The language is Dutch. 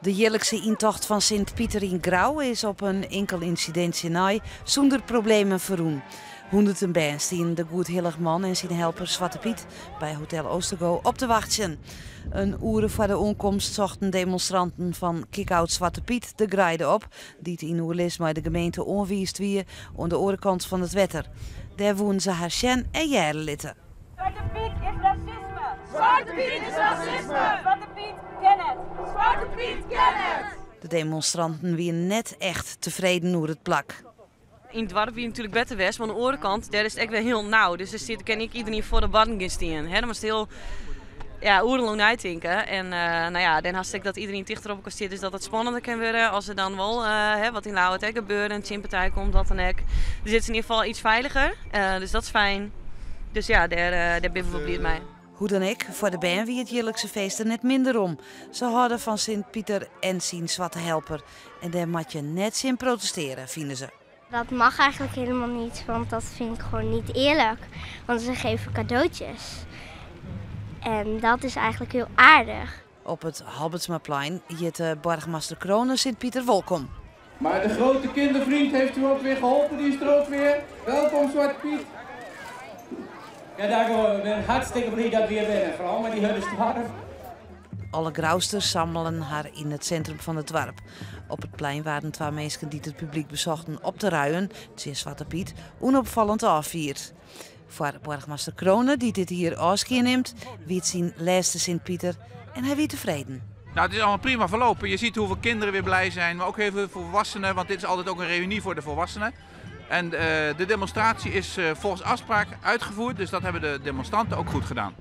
De jaarlijkse intocht van Sint-Pieter in Grauw is op een enkel incidentje na zonder problemen verroen. Honderden bands stien de Goed Hilligman en zijn helper Zwarte Piet bij Hotel Oostergo op te wachten. Een uren voor de onkomst zochten demonstranten van Kick-Out Zwarte Piet de grijde op, die het in oerlis met de gemeente onwiest wie aan de orenkant van het wetter. Daar woonden ze haar Sjen en jaren litten. Zwarte Piet is racisme! Zwarte Piet is racisme! Zwarte Piet, ken het! Zwarte Piet, ken het! De demonstranten waren net echt tevreden over het plak. In het dorp is natuurlijk beter west, maar aan de orenkant daar is het echt weer heel nauw. Dus er kan ik iedereen voor de barren gaan staan. Dan moest heel oerenlang uitdenken. En dan had ik dat iedereen dichterop kan zitten, dus dat het spannender kan worden als er dan wel wat in Lauwert gebeurt en een chimpentij komt, dat dan ook. Dus het is in ieder geval iets veiliger, dus dat is fijn. Dus ja, daar ben ik wel blij mee. Hoe dan ook, voor de band wie het jaarlijkse feest er net minder om. Ze houden van Sint-Pieter en zijn zwarte helper. En daar moet je net in protesteren, vinden ze. Dat mag eigenlijk helemaal niet, want dat vind ik gewoon niet eerlijk. Want ze geven cadeautjes. En dat is eigenlijk heel aardig. Op het Halbertsmaplein heet de burgemeester Kronen Sint-Pieter welkom. Maar de grote kindervriend heeft u ook weer geholpen, die is er ook weer. Welkom Zwarte Piet. Ja, daar ik ben hartstikke blij dat we hier zijn, vooral met die Huddersdorp. Alle Grauwsters samelen haar in het centrum van het dorp. Op het plein waren twee mensen die het publiek bezochten op te ruien, het Zwarte Piet, onopvallend afviert. Voor burgemeester Kronen, die dit hier afskeer neemt, wie zien laatste Sint-Pieter en hij weer tevreden. Nou, het is allemaal prima verlopen. Je ziet hoeveel kinderen weer blij zijn, maar ook heel veel volwassenen, want dit is altijd ook een reunie voor de volwassenen. En de demonstratie is volgens afspraak uitgevoerd, dus dat hebben de demonstranten ook goed gedaan.